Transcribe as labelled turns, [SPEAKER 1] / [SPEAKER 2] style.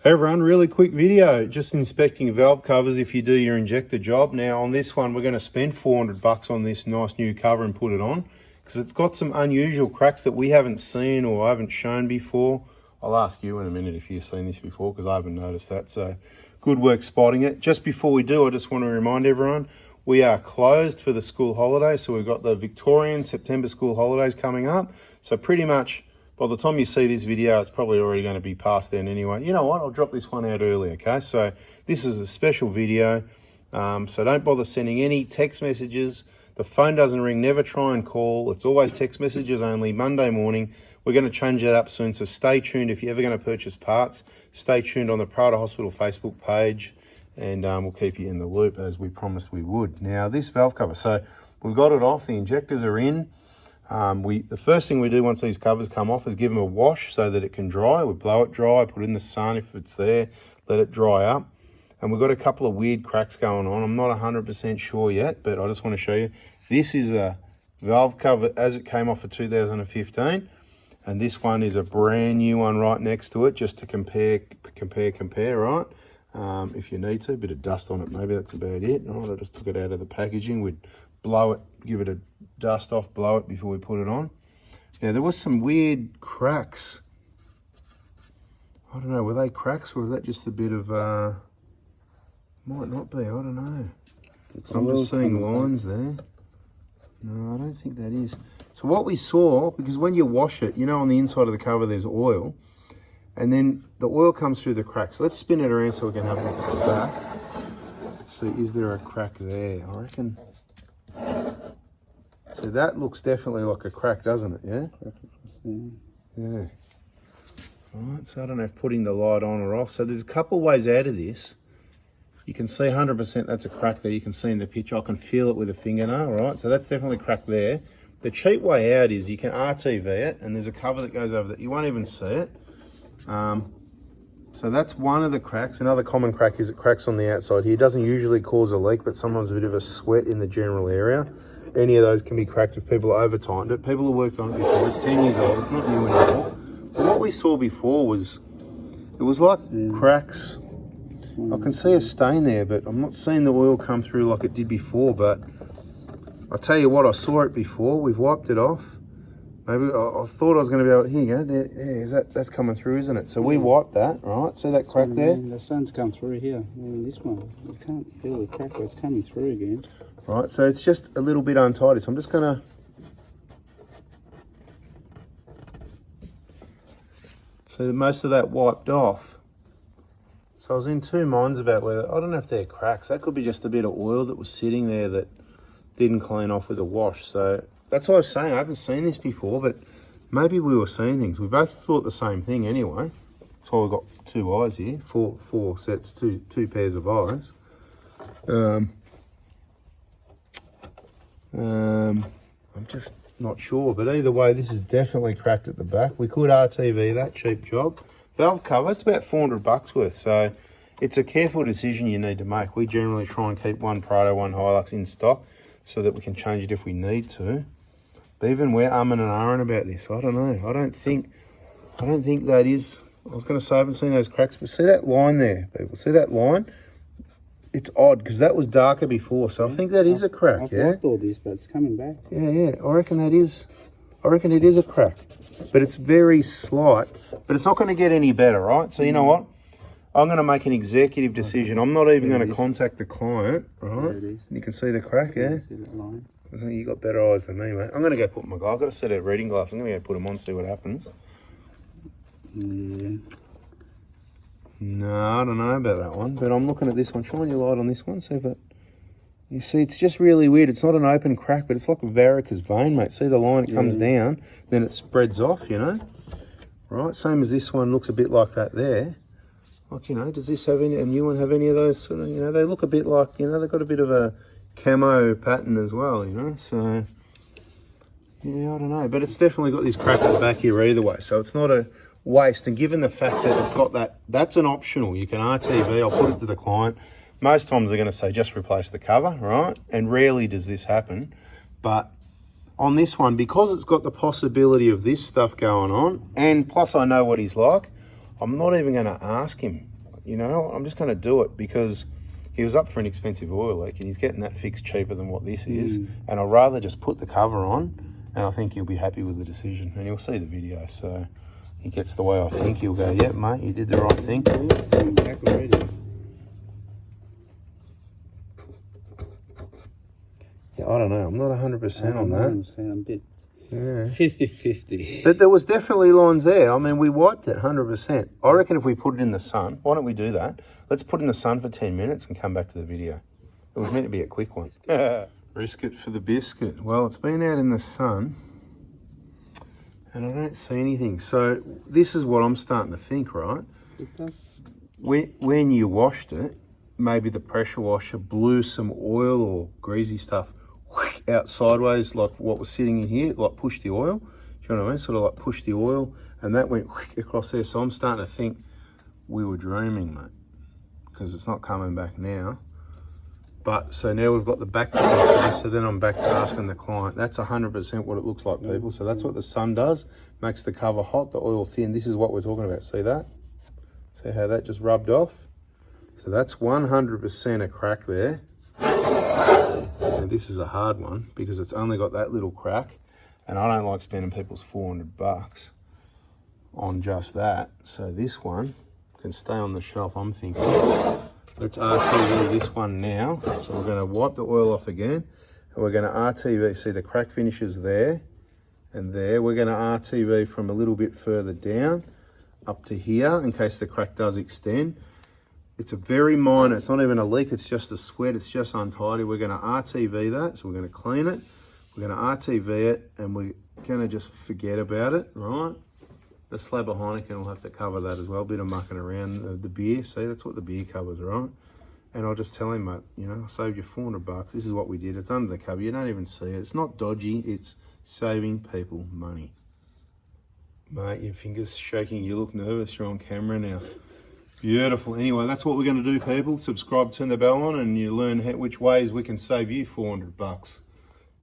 [SPEAKER 1] Hey everyone, really quick video, just inspecting valve covers if you do your injector job. Now on this one, we're going to spend $400 on this nice new cover and put it on because it's got some unusual cracks that we haven't seen or haven't shown before. I'll ask you in a minute if you've seen this before because I haven't noticed that, so good work spotting it. Just before we do, I just want to remind everyone, we are closed for the school holidays, so we've got the Victorian September school holidays coming up, so pretty much by the time you see this video, it's probably already going to be past then anyway. You know what? I'll drop this one out early, okay? So this is a special video, so don't bother sending any text messages. The phone doesn't ring. Never try and call. It's always text messages only, Monday morning. We're going to change that up soon, so stay tuned. If you're ever going to purchase parts, stay tuned on the Prado Hospital Facebook page, and we'll keep you in the loop as we promised we would. Now, this valve cover, so we've got it off. The injectors are in. The first thing we do once these covers come off is give them a wash so that it can dry. We blow it dry, put it in the sun if it's there, let it dry up. And we've got a couple of weird cracks going on. I'm not 100% sure yet, but I just want to show you. This is a valve cover as it came off of 2015. And this one is a brand new one right next to it, just to compare, right? If you need to, a bit of dust on it, maybe that's about it. All right, I just took it out of the packaging. We'd blow it, give it a dust off, blow it before we put it on. Now there was some weird cracks. I don't know, were they cracks or was that just a bit of might not be, I don't know. I'm just seeing lines there. No, I don't think that is. So what we saw, because when you wash it, you know on the inside of the cover there's oil, and then the oil comes through the cracks. Let's spin it around so we can have a look at the back. Let's see, is there a crack there? I reckon. So that looks definitely like a crack, doesn't it? Yeah? Yeah. All right, so I don't know if putting the light on or off. So there's a couple of ways out of this. You can see 100% that's a crack there. You can see in the picture. I can feel it with a fingernail, right? So that's definitely a crack there. The cheap way out is you can RTV it, and there's a cover that goes over that. You won't even see it. So that's one of the cracks. Another common crack is it cracks on the outside here. It doesn't usually cause a leak, but sometimes a bit of a sweat in the general area. Any of those can be cracked if people over tightened it. People have worked on it before. It's 10 years old. It's not new anymore. But what we saw before was, it was like cracks. I can see a stain there, but I'm not seeing the oil come through like it did before. But I'll tell you what, I saw it before. We've wiped it off. Maybe I thought I was going to be able to, here you go, there, is that's coming through, isn't it? So we wiped that, right? See that crack there?
[SPEAKER 2] The sun's come through here. This one, you can't feel the crack, but it's coming through again.
[SPEAKER 1] Right, so it's just a little bit untidy. So I'm just going to see that most of that wiped off. So I was in two minds about whether, I don't know if they're cracks. That could be just a bit of oil that was sitting there that didn't clean off with a wash. So that's what I was saying. I haven't seen this before, but maybe we were seeing things. We both thought the same thing anyway. That's why we've got two eyes here, four sets, two pairs of eyes. I'm just not sure, but either way, this is definitely cracked at the back. We could RTV that, cheap job. Valve cover, it's about $400 worth, so it's a careful decision you need to make. We generally try and keep one Prado, one Hilux in stock so that we can change it if we need to. But even we're umming and ahhing about this. I don't know. I don't think that is. I was going to say I haven't seen those cracks, but see that line there, people. See that line? It's odd because that was darker before, so I think that is a crack.
[SPEAKER 2] I've wiped all this, but it's coming back.
[SPEAKER 1] Yeah. I reckon it is a crack, but it's very slight. But it's not going to get any better, right? So you know what? I'm going to make an executive decision. I'm not even going to contact the client, right?
[SPEAKER 2] There it is.
[SPEAKER 1] You can see the crack, yeah?
[SPEAKER 2] See that line?
[SPEAKER 1] I think you got better eyes than me, mate. I'm going to go put my I've got a set of reading glasses. I'm going to go put them on, see what happens.
[SPEAKER 2] Yeah.
[SPEAKER 1] No, I don't know about that one, but I'm looking at this one. Shine your light on this one, see if it... You see, it's just really weird. It's not an open crack, but it's like a varicose vein, mate. See the line, it comes down, then it spreads off, you know? Right, same as this one, looks a bit like that there. Like, you know, does this have any, a new one have any of those sort of, you know, they look a bit like, you know, they've got a bit of a camo pattern as well, you know, so, yeah, I don't know. But it's definitely got these cracks at the back here either way, so it's not a waste. And given the fact that it's got that, that's an optional. You can RTV, I'll put it to the client. Most times they're going to say, just replace the cover, right? And rarely does this happen. But on this one, because it's got the possibility of this stuff going on, and plus I know what he's like, I'm not even going to ask him. You know, I'm just going to do it because he was up for an expensive oil leak and he's getting that fixed cheaper than what this is. And I'd rather just put the cover on, and I think he'll be happy with the decision. And he'll see the video, so he gets the way I think. He'll go, "Yep, mate, you did the right thing."
[SPEAKER 2] Oh, it's coming back already.
[SPEAKER 1] Yeah, I don't know. I'm not 100% on that.
[SPEAKER 2] I'm a bit
[SPEAKER 1] Yeah.
[SPEAKER 2] 50-50.
[SPEAKER 1] But there was definitely lines there. I mean, we wiped it 100%. I reckon if we put it in the sun, why don't we do that? Let's put it in the sun for 10 minutes and come back to the video. It was meant to be a quick one. Risk it for the biscuit. Well, it's been out in the sun and I don't see anything. So this is what I'm starting to think, right?
[SPEAKER 2] It does.
[SPEAKER 1] When you washed it, maybe the pressure washer blew some oil or greasy stuff out sideways, like what was sitting in here, like push the oil. Do you know what I mean? Sort of like push the oil, and that went across there. So I'm starting to think we were dreaming, mate, because it's not coming back now. But so now we've got the back to this, so then I'm back to asking the client. That's 100% what it looks like, people. So that's what the sun does, makes the cover hot, the oil thin. This is what we're talking about. See that? See how that just rubbed off? So that's 100% a crack there. And this is a hard one because it's only got that little crack, and I don't like spending people's $400 on just that. So this one can stay on the shelf, I'm thinking. Let's RTV this one now. So we're going to wipe the oil off again, and we're going to RTV. See the crack finishes there and there. We're going to RTV from a little bit further down up to here in case the crack does extend. It's a very minor, it's not even a leak, it's just a sweat, it's just untidy. We're going to RTV that, so we're going to clean it. We're going to RTV it, and we're going to just forget about it, right? The slab of Heineken will have to cover that as well, a bit of mucking around the beer. See, that's what the beer covers, right? And I'll just tell him, mate, you know, I saved you $400. This is what we did. It's under the cover. You don't even see it. It's not dodgy. It's saving people money. Mate, your fingers shaking. You look nervous. You're on camera now. Beautiful. Anyway, that's what we're going to do, people. Subscribe, turn the bell on, and you learn which ways we can save you $400.